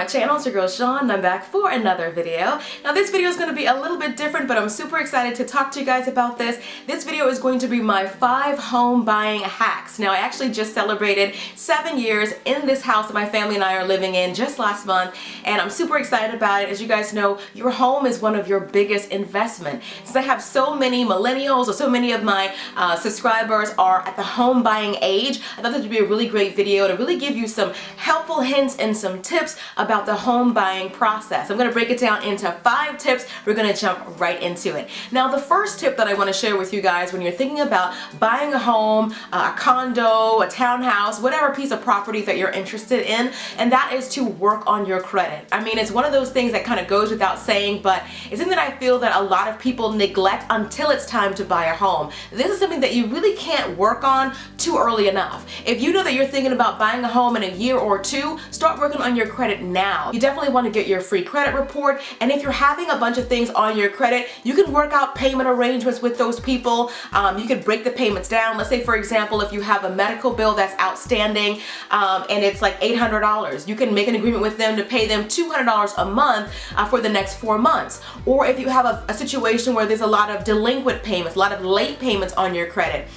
my channel. It's your girl Sean and I'm back for another video. Now this video is going to be a little bit different, but I'm super excited to talk to you guys about this. This video is going to be my 5 home buying hacks. Now I actually just celebrated 7 years in this house that my family and I are living in just last month, and I'm super excited about it. As you guys know, your home is one of your biggest investment. Since I have so many millennials, or so many of my subscribers are at the home buying age, I thought this would be a really great video to really give you some helpful hints and some tips about the home buying process. I'm going to break it down into 5 tips. We're going to jump right into it. Now the first tip that I want to share with you guys when you're thinking about buying a home, a condo, a townhouse, whatever piece of property that you're interested in, and that is to work on your credit. I mean, it's one of those things that kind of goes without saying, but it's something that I feel that a lot of people neglect until it's time to buy a home. This is something that you really can't work on too early enough. If you know that you're thinking about buying a home in a year or two, start working on your credit now. You definitely want to get your free credit report, and if you're having a bunch of things on your credit, you can work out payment arrangements with those people. You can break the payments down. Let's say, for example, if you have a medical bill that's outstanding and it's like $800, you can make an agreement with them to pay them $200 a month for the next 4 months. Or if you have a situation where there's a lot of delinquent payments, a lot of late payments on your credit,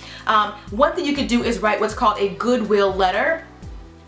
one thing you could do is write what's called a goodwill letter.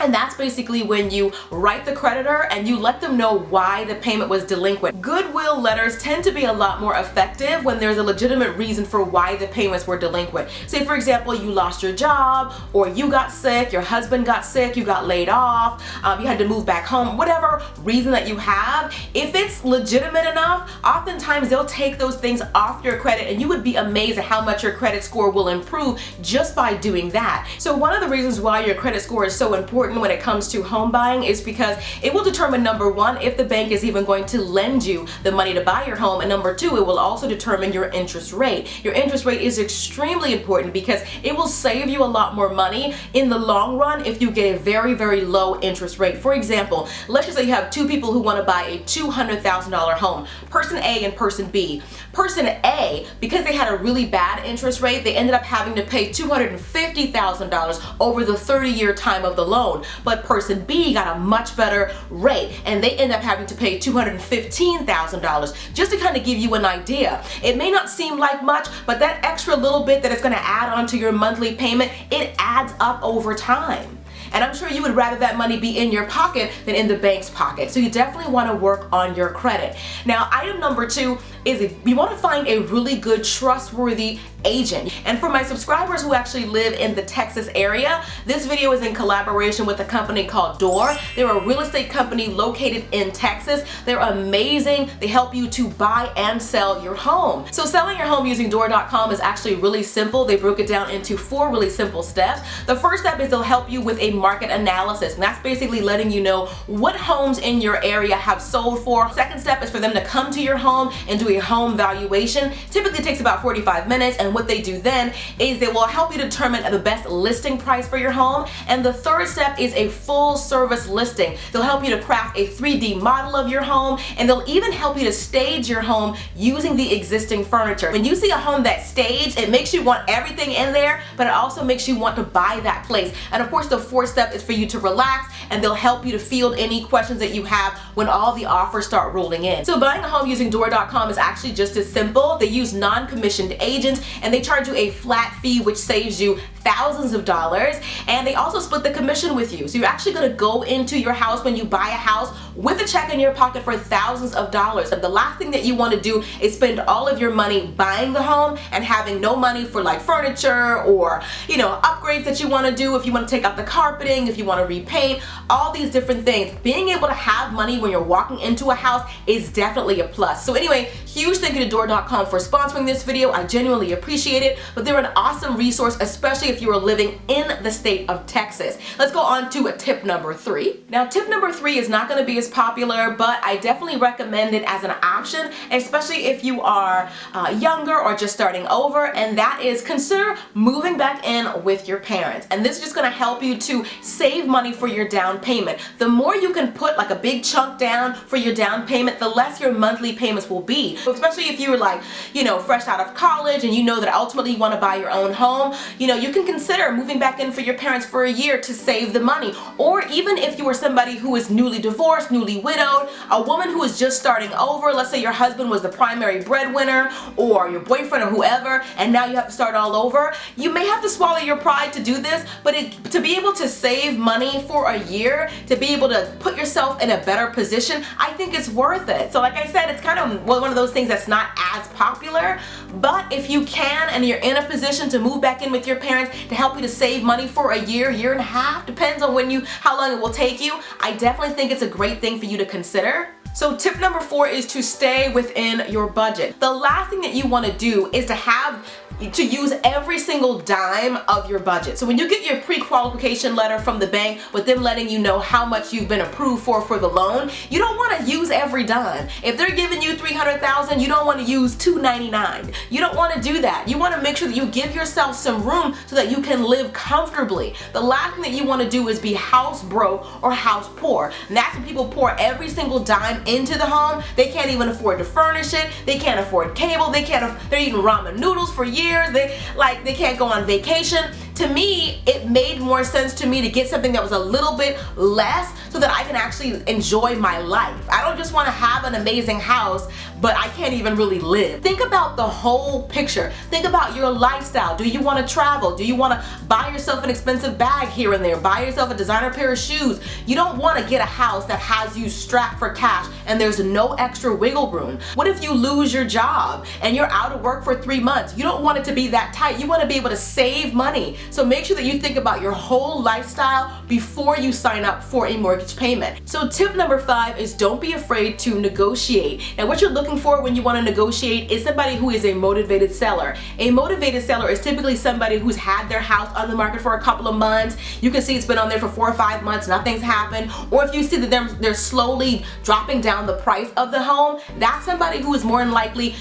And that's basically when you write the creditor and you let them know why the payment was delinquent. Goodwill letters tend to be a lot more effective when there's a legitimate reason for why the payments were delinquent. Say, for example, you lost your job, or you got sick, your husband got sick, you got laid off, you had to move back home, whatever reason that you have. If it's legitimate enough, oftentimes they'll take those things off your credit, and you would be amazed at how much your credit score will improve just by doing that. So one of the reasons why your credit score is so important when it comes to home buying is because it will determine, number one, if the bank is even going to lend you the money to buy your home, and number two, it will also determine your interest rate. Your interest rate is extremely important because it will save you a lot more money in the long run if you get a very, very low interest rate. For example, let's just say you have 2 people who want to buy a $200,000 home, person A and person B. Person A, because they had a really bad interest rate, they ended up having to pay $250,000 over the 30-year time of the loan. But person B got a much better rate, and they end up having to pay $215,000. Just to kind of give you an idea, it may not seem like much, but that extra little bit that it's going to add on to your monthly payment, it adds up over time. And I'm sure you would rather that money be in your pocket than in the bank's pocket. So you definitely want to work on your credit. Now, item number 2 is you want to find a really good, trustworthy agent. And for my subscribers who actually live in the Texas area, this video is in collaboration with a company called Door. They're a real estate company located in Texas. They're amazing. They help you to buy and sell your home. So selling your home using Door.com is actually really simple. They broke it down into 4 really simple steps. The first step is they'll help you with a market analysis, and that's basically letting you know what homes in your area have sold for. Second step is for them to come to your home and do a home valuation. Typically takes about 45 minutes, and what they do then is they will help you determine the best listing price for your home. And the third step is a full service listing. They'll help you to craft a 3D model of your home, and they'll even help you to stage your home using the existing furniture. When you see a home that's staged, it makes you want everything in there, but it also makes you want to buy that place. And of course, the fourth step is for you to relax, and they'll help you to field any questions that you have when all the offers start rolling in. So buying a home using Door.com is actually just as simple. They use non-commissioned agents, and they charge you a flat fee which saves you thousands of dollars, and they also split the commission with you. So you're actually going to go into your house when you buy a house with a check in your pocket for thousands of dollars. And the last thing that you want to do is spend all of your money buying the home and having no money for like furniture or, you know, upgrades that you want to do. If you want to take out the carpeting, if you want to repaint, all these different things, being able to have money when you're walking into a house is definitely a plus. So anyway, huge thank you to Door.com for sponsoring this video. I genuinely appreciate it, but they're an awesome resource, especially if you are living in the state of Texas. Let's go on to tip number 3. Now, tip number 3 is not going to be as popular, but I definitely recommend it as an option, especially if you are younger or just starting over, and that is consider moving back in with your parents. And this is just going to help you to save money for your down payment. The more you can put like a big chunk down for your down payment, the less your monthly payments will be. Especially if you were like, you know, fresh out of college and you know that ultimately you want to buy your own home, you know, you can consider moving back in for your parents for a year to save the money. Or even if you were somebody who is newly divorced, newly widowed, a woman who is just starting over, let's say your husband was the primary breadwinner or your boyfriend or whoever, and now you have to start all over. You may have to swallow your pride to do this, but to be able to save money for a year, to be able to put yourself in a better position, I think it's worth it. So like I said, it's kind of one of those things that's not as popular, but if you can and you're in a position to move back in with your parents to help you to save money for a year, year and a half, depends on how long it will take you, I definitely think it's a great thing for you to consider. So tip number 4 is to stay within your budget. The last thing that you want to do is to use every single dime of your budget. So when you get your pre-qualification letter from the bank with them letting you know how much you've been approved for the loan, you don't want to use every dime. If they're giving you $300,000, you don't want to use $299. You don't want to do that. You want to make sure that you give yourself some room so that you can live comfortably. The last thing that you want to do is be house broke or house poor. And that's when people pour every single dime into the home. They can't even afford to furnish it. They can't afford cable. They're eating ramen noodles for years. They can't go on vacation. To me, it made more sense to me to get something that was a little bit less so that I can actually enjoy my life. I don't just want to have an amazing house, but I can't even really live. Think about the whole picture. Think about your lifestyle. Do you want to travel? Do you want to buy yourself an expensive bag here and there? Buy yourself a designer pair of shoes? You don't want to get a house that has you strapped for cash and there's no extra wiggle room. What if you lose your job and you're out of work for 3 months? You don't want it to be that tight. You want to be able to save money. So make sure that you think about your whole lifestyle before you sign up for a mortgage payment. So tip number 5 is don't be afraid to negotiate. Now what you're looking for when you want to negotiate is somebody who is a motivated seller. A motivated seller is typically somebody who's had their house on the market for a couple of months. You can see it's been on there for 4 or 5 months, nothing's happened. Or if you see that they're slowly dropping down the price of the home, that's somebody who is more than likely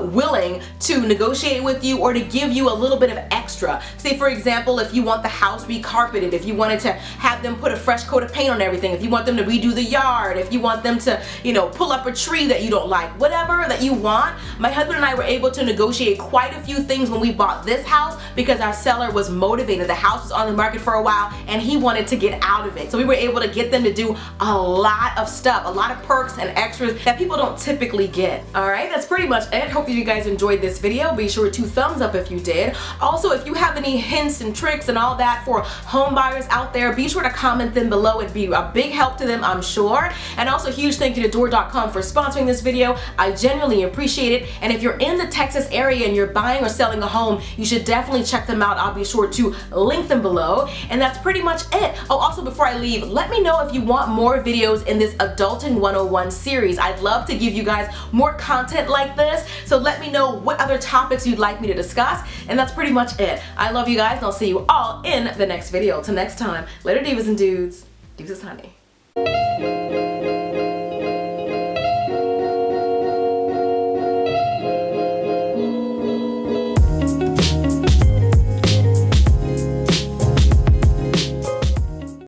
willing to negotiate with you or to give you a little bit of extra. Say for example, if you want the house recarpeted, if you wanted to have them put a fresh coat of paint on everything, if you want them to redo the yard, if you want them to, you know, pull up a tree that you don't like, whatever that you want. My husband and I were able to negotiate quite a few things when we bought this house because our seller was motivated. The house was on the market for a while and he wanted to get out of it. So we were able to get them to do a lot of stuff, a lot of perks and extras that people don't typically get. Alright, that's pretty much it. Hope that you guys enjoyed this video. Be sure to thumbs up if you did. Also, if you have any hints and tricks and all that for home buyers out there, be sure to comment them below. It'd be a big help to them, I'm sure. And also huge thank you to Door.com for sponsoring this video. I genuinely appreciate it. And if you're in the Texas area and you're buying or selling a home, you should definitely check them out. I'll be sure to link them below. And that's pretty much it. Oh, also before I leave, let me know if you want more videos in this Adulting 101 series. I'd love to give you guys more content like this. So let me know what other topics you'd like me to discuss. And that's pretty much it. I love you guys and I'll see you all in the next video. Till next time, later divas and dudes. Deuces honey.